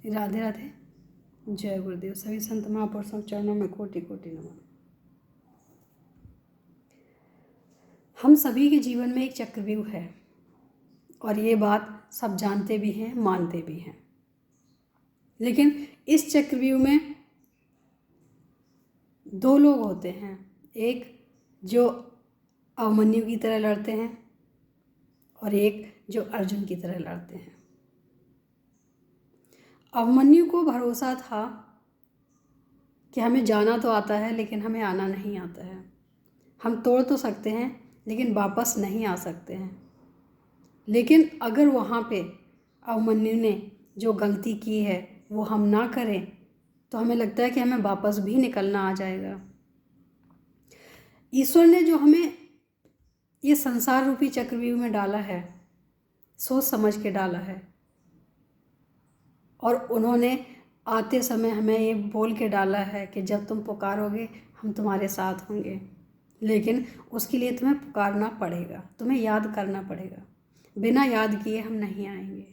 राधे राधे। जय गुरुदेव। सभी संत महापुरुषों चरणों में कोटि कोटि नमन। हम सभी के जीवन में एक चक्रव्यूह है और ये बात सब जानते भी हैं, मानते भी हैं। लेकिन इस चक्रव्यूह में दो लोग होते हैं, एक जो अभिमन्यु की तरह लड़ते हैं और एक जो अर्जुन की तरह लड़ते हैं। अभिमन्यु को भरोसा था कि हमें जाना तो आता है लेकिन हमें आना नहीं आता है। हम तोड़ तो सकते हैं लेकिन वापस नहीं आ सकते हैं। लेकिन अगर वहाँ पे अभिमन्यु ने जो गलती की है वो हम ना करें तो हमें लगता है कि हमें वापस भी निकलना आ जाएगा। ईश्वर ने जो हमें ये संसार रूपी चक्रव्यूह में डाला है, सोच समझ के डाला है और उन्होंने आते समय हमें ये बोल के डाला है कि जब तुम पुकारोगे हम तुम्हारे साथ होंगे। लेकिन उसके लिए तुम्हें पुकारना पड़ेगा, तुम्हें याद करना पड़ेगा। बिना याद किए हम नहीं आएंगे,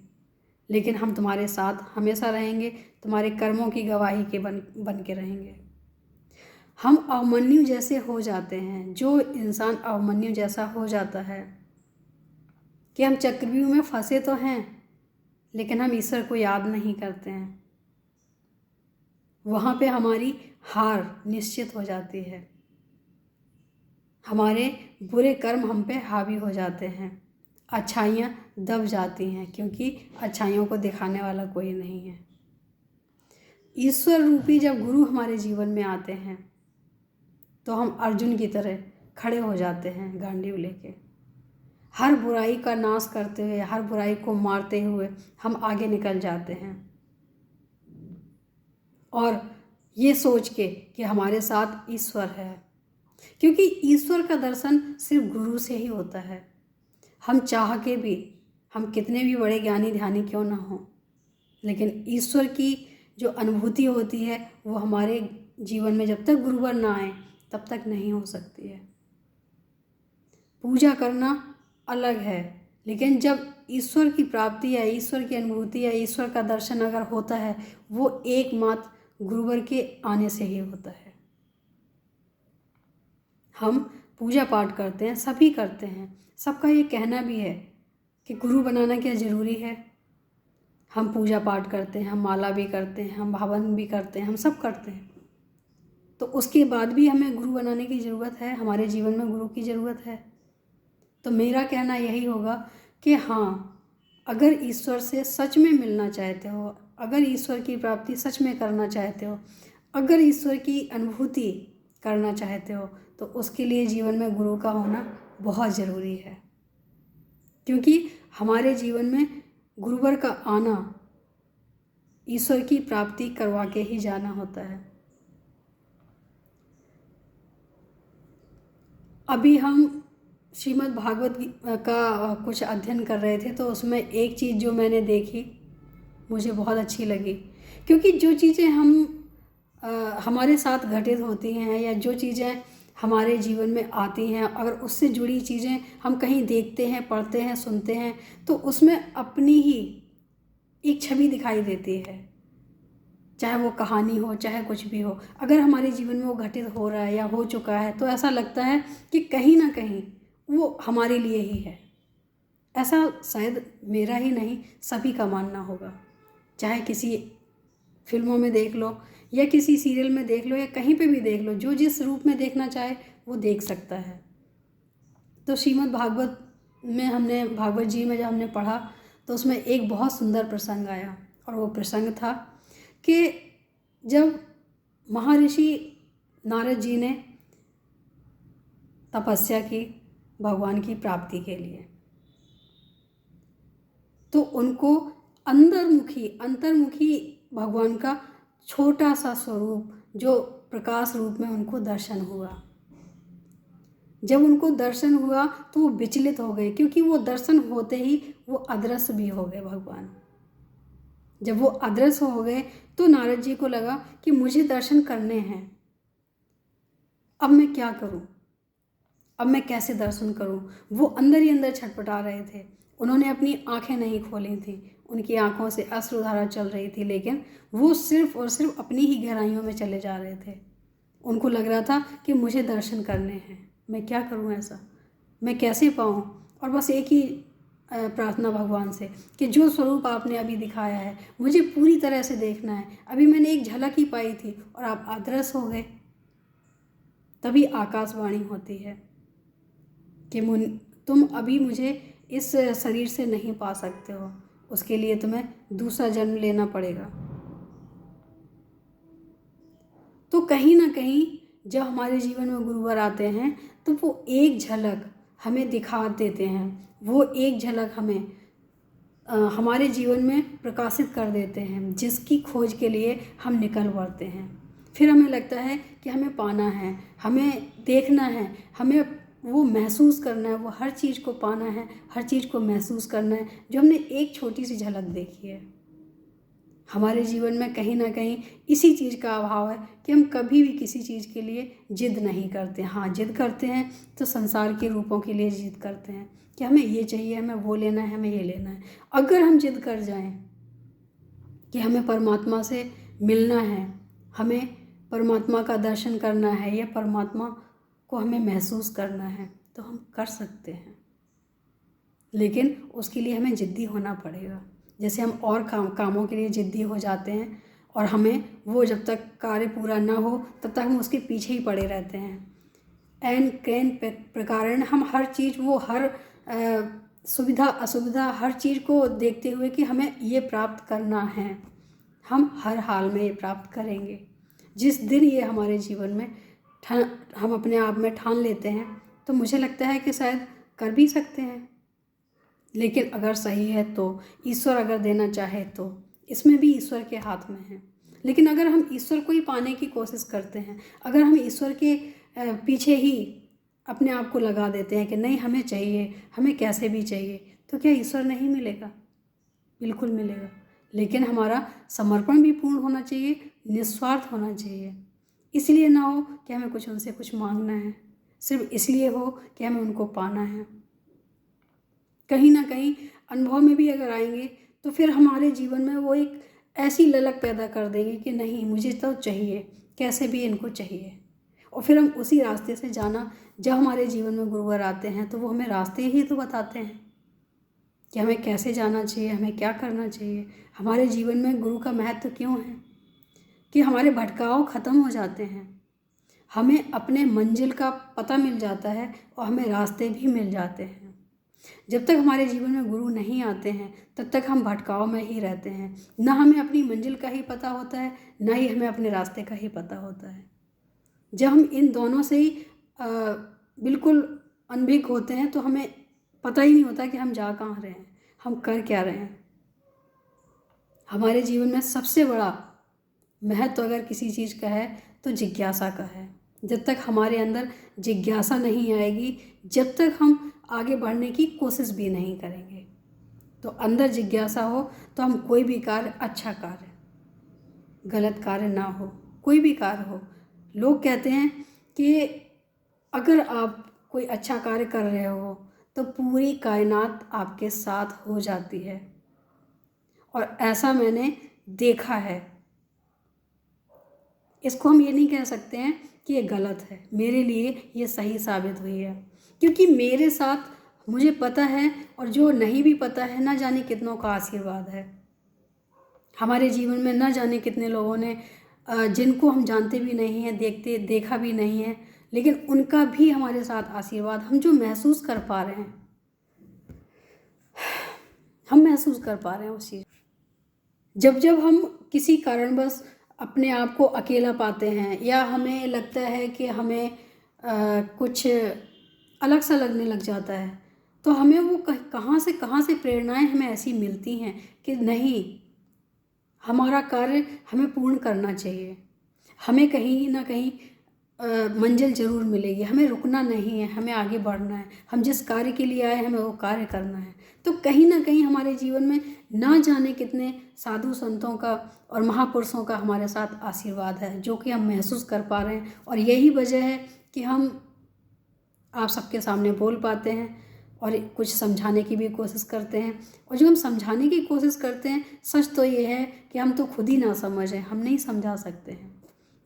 लेकिन हम तुम्हारे साथ हमेशा रहेंगे, तुम्हारे कर्मों की गवाही के बन के रहेंगे। हम अभिमन्यु जैसे हो जाते हैं। जो इंसान अभिमन्यु जैसा हो जाता है कि हम चक्रव्यूह में फंसे तो हैं लेकिन हम ईश्वर को याद नहीं करते हैं, वहाँ पे हमारी हार निश्चित हो जाती है। हमारे बुरे कर्म हम पे हावी हो जाते हैं, अच्छाइयाँ दब जाती हैं क्योंकि अच्छाइयों को दिखाने वाला कोई नहीं है। ईश्वर रूपी जब गुरु हमारे जीवन में आते हैं तो हम अर्जुन की तरह खड़े हो जाते हैं, गांडीव लेके। हर बुराई का नाश करते हुए, हर बुराई को मारते हुए हम आगे निकल जाते हैं और ये सोच के कि हमारे साथ ईश्वर है, क्योंकि ईश्वर का दर्शन सिर्फ गुरु से ही होता है। हम चाह के भी, हम कितने भी बड़े ज्ञानी ध्यानी क्यों ना हो, लेकिन ईश्वर की जो अनुभूति होती है वो हमारे जीवन में जब तक गुरुवर ना आए तब तक नहीं हो सकती है। पूजा करना अलग है, लेकिन जब ईश्वर की प्राप्ति या ईश्वर की अनुभूति या ईश्वर का दर्शन अगर होता है वो एकमात्र गुरुवर के आने से ही होता है। हम पूजा पाठ करते हैं, सभी करते हैं, सबका ये कहना भी है कि गुरु बनाना क्या ज़रूरी है। हम पूजा पाठ करते हैं, हम माला भी करते हैं, हम हवन भी करते हैं, हम सब करते हैं, तो उसके बाद भी हमें गुरु बनाने की ज़रूरत है, हमारे जीवन में गुरु की ज़रूरत है। तो मेरा कहना यही होगा कि हाँ, अगर ईश्वर से सच में मिलना चाहते हो, अगर ईश्वर की प्राप्ति सच में करना चाहते हो, अगर ईश्वर की अनुभूति करना चाहते हो तो उसके लिए जीवन में गुरु का होना बहुत ज़रूरी है। क्योंकि हमारे जीवन में गुरुवर का आना ईश्वर की प्राप्ति करवा के ही जाना होता है। अभी हम श्रीमद् भागवत का कुछ अध्ययन कर रहे थे तो उसमें एक चीज़ जो मैंने देखी मुझे बहुत अच्छी लगी, क्योंकि जो चीज़ें हमारे साथ घटित होती हैं या जो चीज़ें हमारे जीवन में आती हैं, अगर उससे जुड़ी चीज़ें हम कहीं देखते हैं, पढ़ते हैं, सुनते हैं तो उसमें अपनी ही एक छवि दिखाई देती है। चाहे वो कहानी हो, चाहे कुछ भी हो, अगर हमारे जीवन में वो घटित हो रहा है या हो चुका है तो ऐसा लगता है कि कहीं ना कहीं वो हमारे लिए ही है। ऐसा शायद मेरा ही नहीं, सभी का मानना होगा। चाहे किसी फिल्मों में देख लो या किसी सीरियल में देख लो या कहीं पे भी देख लो, जो जिस रूप में देखना चाहे वो देख सकता है। तो श्रीमद् भागवत में भागवत जी में जब हमने पढ़ा तो उसमें एक बहुत सुंदर प्रसंग आया और वो प्रसंग था कि जब महर्षि नारद जी ने तपस्या की भगवान की प्राप्ति के लिए, तो उनको अंतर्मुखी भगवान का छोटा सा स्वरूप जो प्रकाश रूप में उनको दर्शन हुआ। जब उनको दर्शन हुआ तो वो विचलित हो गए, क्योंकि वो दर्शन होते ही वो अदृश्य भी हो गए भगवान। जब वो अदृश्य हो गए तो नारद जी को लगा कि मुझे दर्शन करने हैं, अब मैं क्या करूं, अब मैं कैसे दर्शन करूं। वो अंदर ही अंदर छटपटा रहे थे। उन्होंने अपनी आंखें नहीं खोली थी, उनकी आंखों से अश्रुधारा चल रही थी, लेकिन वो सिर्फ और सिर्फ अपनी ही गहराइयों में चले जा रहे थे। उनको लग रहा था कि मुझे दर्शन करने हैं, मैं क्या करूं ऐसा, मैं कैसे पाऊं। और बस एक ही प्रार्थना भगवान से कि जो स्वरूप आपने अभी दिखाया है मुझे पूरी तरह से देखना है। अभी मैंने एक झलक ही पाई थी और आप अदृश्य हो गए। तभी आकाशवाणी होती है कि तुम अभी मुझे इस शरीर से नहीं पा सकते हो, उसके लिए तुम्हें दूसरा जन्म लेना पड़ेगा। तो कहीं ना कहीं जब हमारे जीवन में गुरुवर आते हैं तो वो एक झलक हमें दिखा देते हैं, वो एक झलक हमें हमारे जीवन में प्रकाशित कर देते हैं, जिसकी खोज के लिए हम निकल पड़ते हैं। फिर हमें लगता है कि हमें पाना है, हमें देखना है, हमें वो महसूस करना है, वो हर चीज़ को पाना है, हर चीज़ को महसूस करना है जो हमने एक छोटी सी झलक देखी है। हमारे जीवन में कहीं ना कहीं इसी चीज़ का अभाव है कि हम कभी भी किसी चीज़ के लिए जिद नहीं करते। हाँ, जिद करते हैं तो संसार के रूपों के लिए जिद करते हैं कि हमें ये चाहिए, हमें वो लेना है, हमें ये लेना है। अगर हम जिद कर जाएं कि हमें परमात्मा से मिलना है, हमें परमात्मा का दर्शन करना है या परमात्मा को हमें महसूस करना है, तो हम कर सकते हैं, लेकिन उसके लिए हमें जिद्दी होना पड़ेगा। जैसे हम और कामों के लिए जिद्दी हो जाते हैं और हमें वो जब तक कार्य पूरा ना हो तब तक हम उसके पीछे ही पड़े रहते हैं। एन कैन प्रकारण हम हर चीज़, वो हर सुविधा असुविधा हर चीज़ को देखते हुए कि हमें ये प्राप्त करना है, हम हर हाल में ये प्राप्त करेंगे। जिस दिन ये हमारे जीवन में हम अपने आप में ठान लेते हैं तो मुझे लगता है कि शायद कर भी सकते हैं। लेकिन अगर सही है तो, ईश्वर अगर देना चाहे तो, इसमें भी ईश्वर के हाथ में है। लेकिन अगर हम ईश्वर को ही पाने की कोशिश करते हैं, अगर हम ईश्वर के पीछे ही अपने आप को लगा देते हैं कि नहीं हमें चाहिए, हमें कैसे भी चाहिए, तो क्या ईश्वर नहीं मिलेगा? बिल्कुल मिलेगा। लेकिन हमारा समर्पण भी पूर्ण होना चाहिए, निस्वार्थ होना चाहिए। इसलिए ना हो कि हमें कुछ उनसे कुछ मांगना है, सिर्फ इसलिए हो कि हमें उनको पाना है। कहीं ना कहीं अनुभव में भी अगर आएंगे तो फिर हमारे जीवन में वो एक ऐसी ललक पैदा कर देंगे कि नहीं, मुझे तो चाहिए, कैसे भी इनको चाहिए। और फिर हम उसी रास्ते से जाना, जब हमारे जीवन में गुरुवर आते हैं तो वो हमें रास्ते ही तो बताते हैं कि हमें कैसे जाना चाहिए, हमें क्या करना चाहिए। हमारे जीवन में गुरु का महत्व क्यों है कि हमारे भटकाव ख़त्म हो जाते हैं, हमें अपने मंजिल का पता मिल जाता है और हमें रास्ते भी मिल जाते हैं। जब तक हमारे जीवन में गुरु नहीं आते हैं तब तक हम भटकाव में ही रहते हैं। ना हमें अपनी मंजिल का ही पता होता है, ना ही हमें अपने रास्ते का ही पता होता है। जब हम इन दोनों से ही बिल्कुल अनभिज्ञ होते हैं तो हमें पता ही नहीं होता कि हम जा कहाँ रहे हैं, हम कर क्या रहे हैं। हमारे जीवन में सबसे बड़ा महत्व अगर किसी चीज़ का है तो जिज्ञासा का है। जब तक हमारे अंदर जिज्ञासा नहीं आएगी, जब तक हम आगे बढ़ने की कोशिश भी नहीं करेंगे। तो अंदर जिज्ञासा हो तो हम कोई भी कार्य, अच्छा कार्य, गलत कार्य ना हो, कोई भी कार्य हो। लोग कहते हैं कि अगर आप कोई अच्छा कार्य कर रहे हो तो पूरी कायनात आपके साथ हो जाती है, और ऐसा मैंने देखा है। इसको हम ये नहीं कह सकते हैं कि ये गलत है, मेरे लिए ये सही साबित हुई है, क्योंकि मेरे साथ मुझे पता है, और जो नहीं भी पता है ना जाने कितनों का आशीर्वाद है। हमारे जीवन में ना जाने कितने लोगों ने, जिनको हम जानते भी नहीं हैं, देखा भी नहीं है, लेकिन उनका भी हमारे साथ आशीर्वाद, हम जो महसूस कर पा रहे हैं, हम महसूस कर पा रहे हैं उस चीज़। जब जब हम किसी कारणवश अपने आप को अकेला पाते हैं या हमें लगता है कि हमें कुछ अलग सा लगने लग जाता है, तो हमें वो कहाँ से प्रेरणाएं हमें ऐसी मिलती हैं कि नहीं, हमारा कार्य हमें पूर्ण करना चाहिए, हमें कहीं ना कहीं मंजिल ज़रूर मिलेगी, हमें रुकना नहीं है, हमें आगे बढ़ना है, हम जिस कार्य के लिए आए हमें वो कार्य करना है। तो कहीं ना कहीं हमारे जीवन में ना जाने कितने साधु संतों का और महापुरुषों का हमारे साथ आशीर्वाद है, जो कि हम महसूस कर पा रहे हैं। और यही वजह है कि हम आप सबके सामने बोल पाते हैं, और कुछ समझाने की भी कोशिश करते हैं। और जो हम समझाने की कोशिश करते हैं, सच तो ये है कि हम तो खुद ही ना समझें, हम नहीं समझा सकते हैं।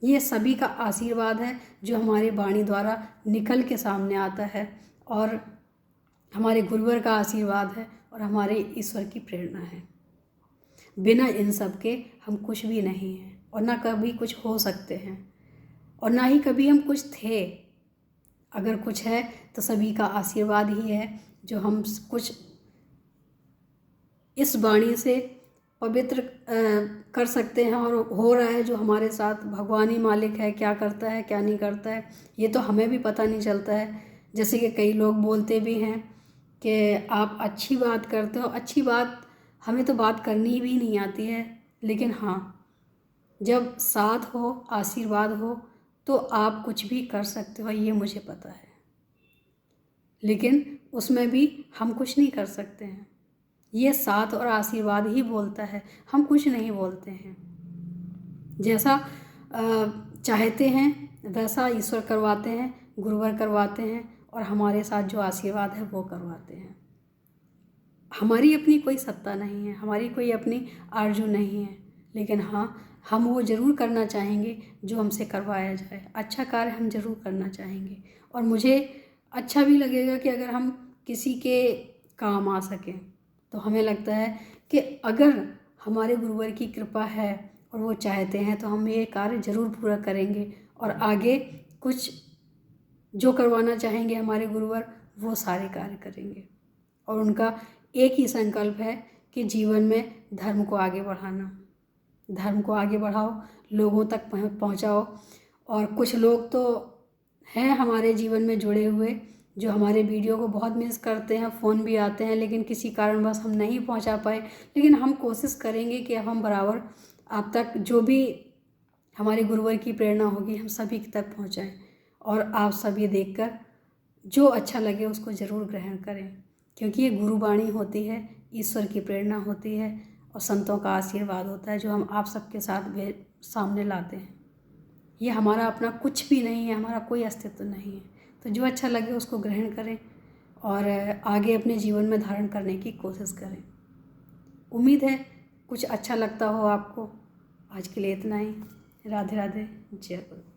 ये सभी का आशीर्वाद है जो हमारे वाणी द्वारा निकल के सामने आता है, और हमारे गुरुवर का आशीर्वाद है, और हमारे ईश्वर की प्रेरणा है। बिना इन सब के हम कुछ भी नहीं हैं, और ना कभी कुछ हो सकते हैं, और ना ही कभी हम कुछ थे। अगर कुछ है तो सभी का आशीर्वाद ही है, जो हम कुछ इस वाणी से पवित्र कर सकते हैं। और हो रहा है जो हमारे साथ, भगवान ही मालिक है, क्या करता है क्या नहीं करता है ये तो हमें भी पता नहीं चलता है। जैसे कि कई लोग बोलते भी हैं कि आप अच्छी बात करते हो, अच्छी बात, हमें तो बात करनी भी नहीं आती है, लेकिन हाँ, जब साथ हो, आशीर्वाद हो, तो आप कुछ भी कर सकते हो, ये मुझे पता है। लेकिन उसमें भी हम कुछ नहीं कर सकते हैं। ये साथ और आशीर्वाद ही बोलता है, हम कुछ नहीं बोलते हैं। जैसा चाहते हैं वैसा ईश्वर करवाते हैं, गुरुवर करवाते हैं, और हमारे साथ जो आशीर्वाद है वो करवाते हैं। हमारी अपनी कोई सत्ता नहीं है, हमारी कोई अपनी आरजू नहीं है, लेकिन हाँ, हम वो ज़रूर करना चाहेंगे जो हमसे करवाया जाए। अच्छा कार्य हम ज़रूर करना चाहेंगे, और मुझे अच्छा भी लगेगा कि अगर हम किसी के काम आ सकें, तो हमें लगता है कि अगर हमारे गुरुवर की कृपा है और वो चाहते हैं तो हम ये कार्य ज़रूर पूरा करेंगे, और आगे कुछ जो करवाना चाहेंगे हमारे गुरुवर वो सारे कार्य करेंगे। और उनका एक ही संकल्प है कि जीवन में धर्म को आगे बढ़ाना, धर्म को आगे बढ़ाओ, लोगों तक पहुंचाओ। और कुछ लोग तो हैं हमारे जीवन में जुड़े हुए जो हमारे वीडियो को बहुत मिस करते हैं, फ़ोन भी आते हैं, लेकिन किसी कारणवश हम नहीं पहुंचा पाए। लेकिन हम कोशिश करेंगे कि अब हम बराबर आप तक जो भी हमारे गुरुवर की प्रेरणा होगी हम सभी तक पहुंचाएं, और आप सभी देखकर जो अच्छा लगे उसको ज़रूर ग्रहण करें, क्योंकि ये गुरुवाणी होती है, ईश्वर की प्रेरणा होती है, और संतों का आशीर्वाद होता है जो हम आप सबके साथ सामने लाते हैं। ये हमारा अपना कुछ भी नहीं है, हमारा कोई अस्तित्व नहीं है। तो जो अच्छा लगे उसको ग्रहण करें और आगे अपने जीवन में धारण करने की कोशिश करें। उम्मीद है कुछ अच्छा लगता हो आपको। आज के लिए इतना ही। राधे राधे, जय गुरु।